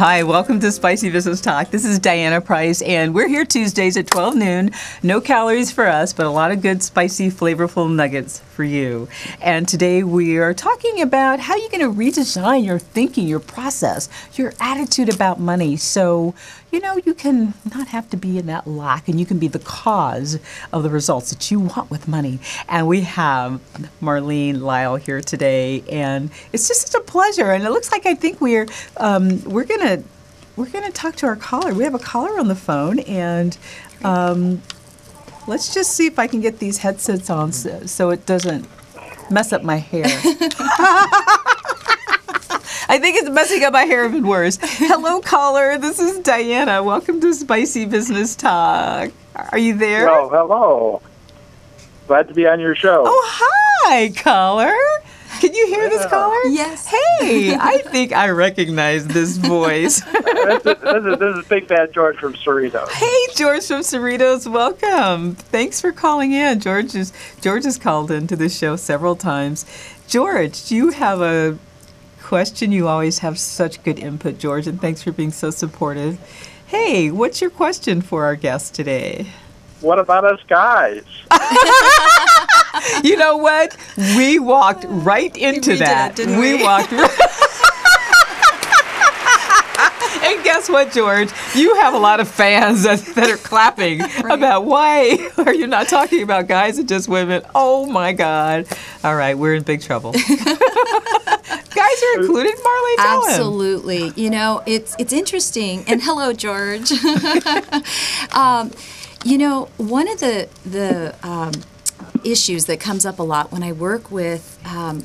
Hi, welcome to Spicy Business Talk. This is Diana Price, and we're here Tuesdays at 12 noon. No calories for us, but a lot of good, spicy, flavorful nuggets for you. And today we are talking about how you're going to redesign your thinking, your process, your attitude about money. So, you can not have to be in that lack, and you can be the cause of the results that you want with money. And we have Marlene Lyall here today, and it's just such a pleasure. And it looks like I think we're gonna talk to our caller. We have a caller on the phone, and let's just see if I can get these headsets on so it doesn't mess up my hair. I think it's messing up my hair even worse. Hello, caller. This is Diana. Welcome to Spicy Business Talk. Are you there? Well, hello. Glad to be on your show. Oh, hi, caller. Can you hear this caller? Yes. Hey, I think I recognize this voice. This is Big Bad George from Cerritos. Hey, George from Cerritos, welcome. Thanks for calling in. George has called into the show several times. George, do you have a question? You always have such good input, George, and thanks for being so supportive. Hey, what's your question for our guest today? What about us guys? You know what? We walked right into that. Didn't we? Walked right. And guess what, George? You have a lot of fans that are clapping about why are you not talking about guys and just women? Oh my God. All right, we're in big trouble. Guys are included, Marlene? Tell him. Absolutely. It's interesting. And hello, George. One of the issues that comes up a lot when I work with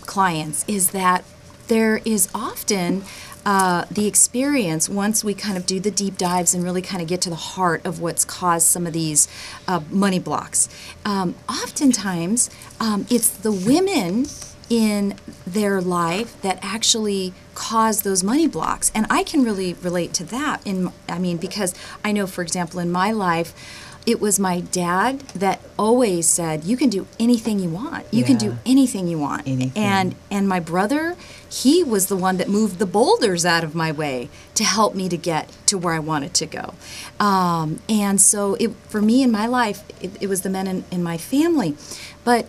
clients is that there is often the experience, once we kind of do the deep dives and really kind of get to the heart of what's caused some of these money blocks. Oftentimes, it's the women in their life that actually cause those money blocks. And I can really relate to that, because I know, for example, in my life, it was my dad that always said, you can do anything you want. You can do anything you want. Anything. And my brother, he was the one that moved the boulders out of my way to help me to get to where I wanted to go. And so for me in my life, it was the men in my family. But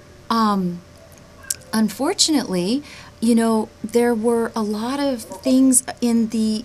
unfortunately, there were a lot of things in the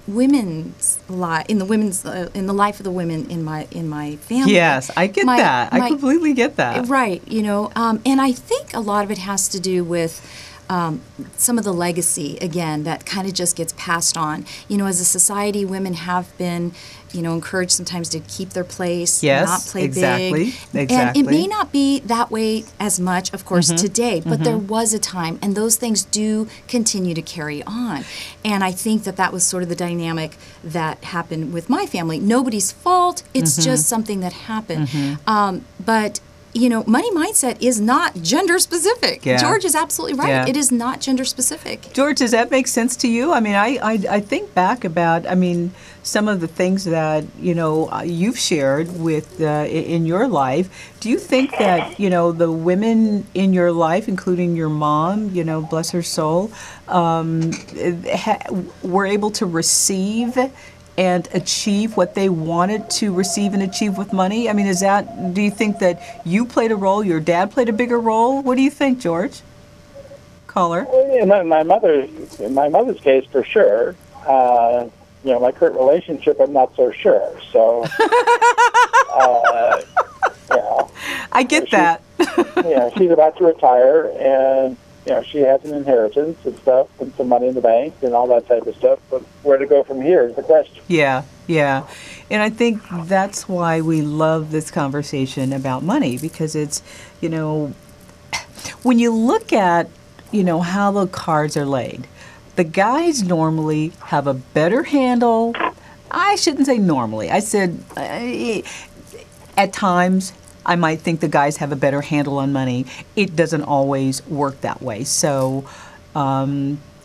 women's life, in the life of the women in my family. Yes, I get that. I completely get that. Right, and I think a lot of it has to do with some of the legacy, again, that kind of just gets passed on. As a society, women have been, encouraged sometimes to keep their place, not play big. And it may not be that way as much, of course, today, but there was a time, and those things do continue to carry on. And I think that was sort of the dynamic that happened with my family. Nobody's fault. It's just something that happened. But money mindset is not gender specific. Yeah. George is absolutely right. Yeah. It is not gender specific. George, does that make sense to you? I think back about, some of the things that, you've shared with in your life. Do you think that, the women in your life, including your mom, bless her soul, were able to receive and achieve what they wanted to receive and achieve with money? Do you think that you played a role, your dad played a bigger role? What do you think, George? Caller? Well, in my mother's case, for sure. My current relationship, I'm not so sure. So, I get that. She's about to retire, and she has an inheritance and stuff, and some money in the bank, and all that type of stuff. But where to go from here is the question. Yeah. And I think that's why we love this conversation about money, because it's, when you look at, how the cards are laid, the guys normally have a better handle. I shouldn't say normally. I said at times I might think the guys have a better handle on money. It doesn't always work that way. So,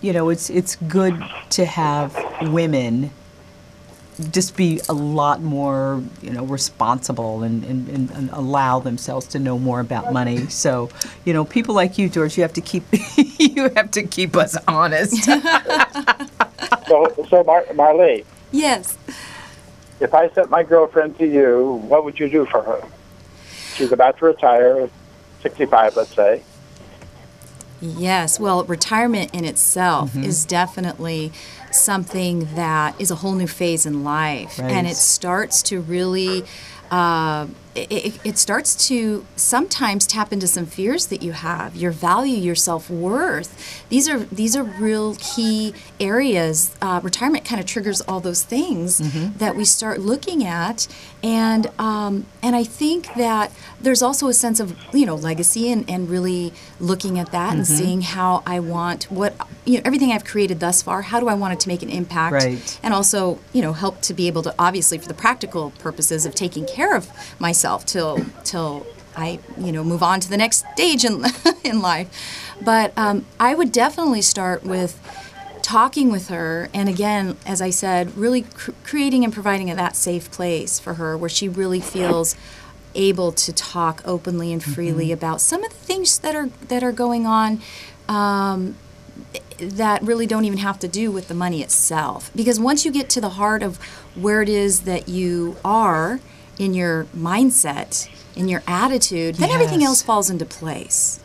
it's good to have women just be a lot more, responsible and allow themselves to know more about money. So, people like you, George, you have to keep us honest. Marlene, Yes. if I sent my girlfriend to you, what would you do for her? She's about to retire, 65, let's say. Yes, well, retirement in itself is definitely something that is a whole new phase in life, and it starts to really, it starts to sometimes tap into some fears that you have, your value, your self-worth. These are real key areas. Retirement kind of triggers all those things that we start looking at, and I think that there's also a sense of legacy and really looking at that and seeing how I want everything I've created thus far. How do I want it to make an impact? And also help to be able to, obviously for the practical purposes of taking care of myself till I move on to the next stage in in life. But I would definitely start with talking with her, and again, as I said, really creating and providing that safe place for her where she really feels able to talk openly and freely about some of the things that are going on that really don't even have to do with the money itself. Because once you get to the heart of where it is that you are in your mindset, in your attitude, then everything else falls into place.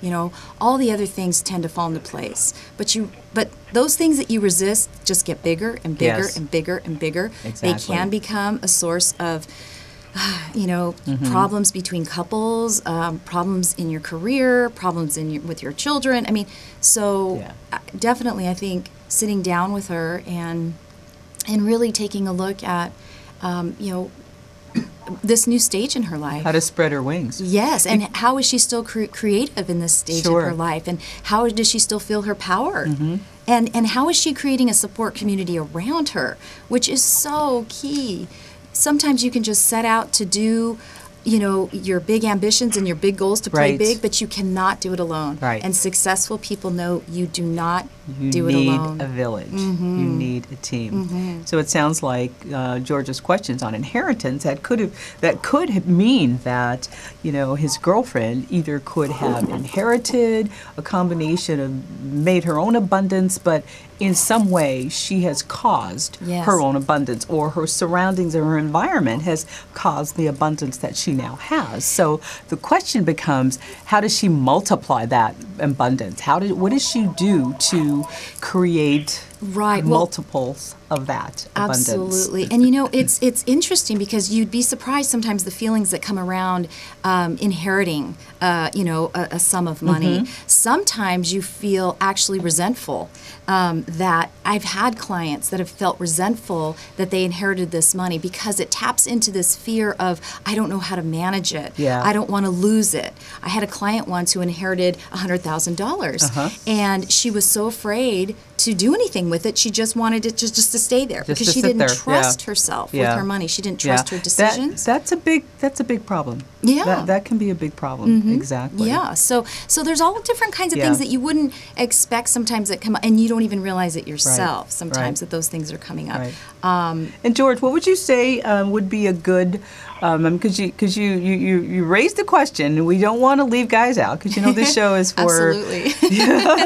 All the other things tend to fall into place. But those things that you resist just get bigger and bigger and bigger and bigger. Exactly. They can become a source of problems between couples, problems in your career, problems with your children. I mean, definitely I think sitting down with her and really taking a look at, this new stage in her life. How to spread her wings. Yes, and how is she still creative in this stage of her life, and how does she still feel her power? And how is she creating a support community around her, which is so key. Sometimes you can just set out to do, your big ambitions and your big goals to play big, but you cannot do it alone. And successful people know you do not do it alone. You need a village. You need a team. So it sounds like George's questions on inheritance that could mean that his girlfriend either could have inherited a combination of made her own abundance, but in some way she has caused her own abundance, or her surroundings or her environment has caused the abundance that she now has. So the question becomes, how does she multiply that abundance? What does she do to create multiples of that abundance? Absolutely. And it's interesting because you'd be surprised sometimes the feelings that come around inheriting a sum of money. Sometimes you feel actually resentful. That I've had clients that have felt resentful that they inherited this money because it taps into this fear of, I don't know how to manage it. I don't want to lose it. I had a client once who inherited $100,000 and she was so afraid to do anything with it. She just wanted it just to stay there because she didn't trust herself with her money. She didn't trust her decisions. That's a big problem. That can be a big problem. Exactly. Yeah. So there's all different kinds of things that you wouldn't expect sometimes that come up, and you don't even realize it yourself sometimes that those things are coming up. And George, what would you say would be a good, because you raised the question, and we don't want to leave guys out, because this show is for absolutely.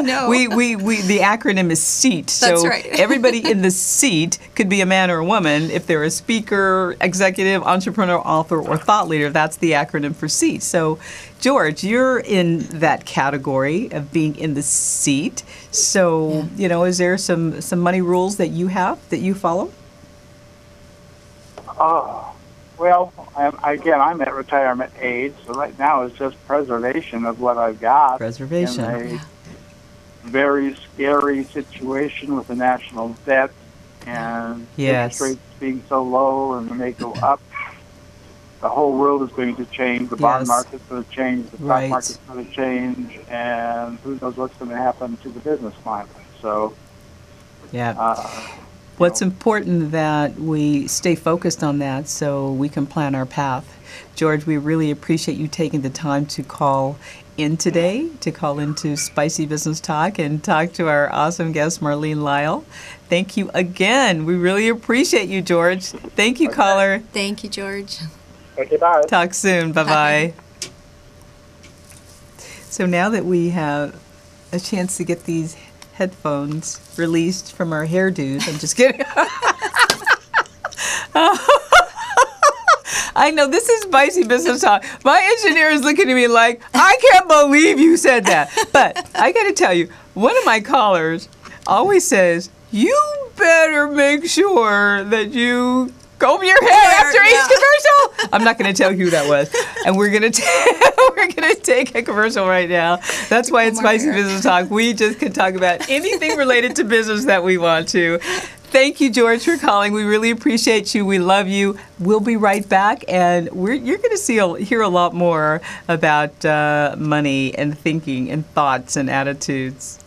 No. We the acronym is SEAT. So everybody in the seat could be a man or a woman. If they're a speaker, executive, entrepreneur, author, or thought leader, that's the acronym for SEAT. So George, you're in that category of being in the seat. So, is there some money rules that you have that you follow? Well, I'm at retirement age, so right now it's just preservation of what I've got. Preservation. In a very scary situation with the national debt and interest rates being so low, and when they go up, the whole world is going to change. The bond market's going to change. The stock market's going to change, and who knows what's going to happen to the business climate. So, what's important that we stay focused on that so we can plan our path. George, we really appreciate you taking the time to call in today, to call into Spicy Business Talk and talk to our awesome guest, Marlene Lyall. Thank you again. We really appreciate you, George. Thank you, caller. Thank you, George. Okay, bye. Talk soon. Bye-bye. So now that we have a chance to get these headphones released from our hairdos. I'm just kidding. I know, this is spicy business talk. My engineer is looking at me like, I can't believe you said that. But I got to tell you, one of my callers always says, you better make sure that you comb your hair after each commercial. I'm not going to tell you who that was. And we're going to take a commercial right now. That's why it's Spicy Business Talk. We just can talk about anything related to business that we want to. Thank you, George, for calling. We really appreciate you. We love you. We'll be right back, and you're going to hear a lot more about money and thinking and thoughts and attitudes.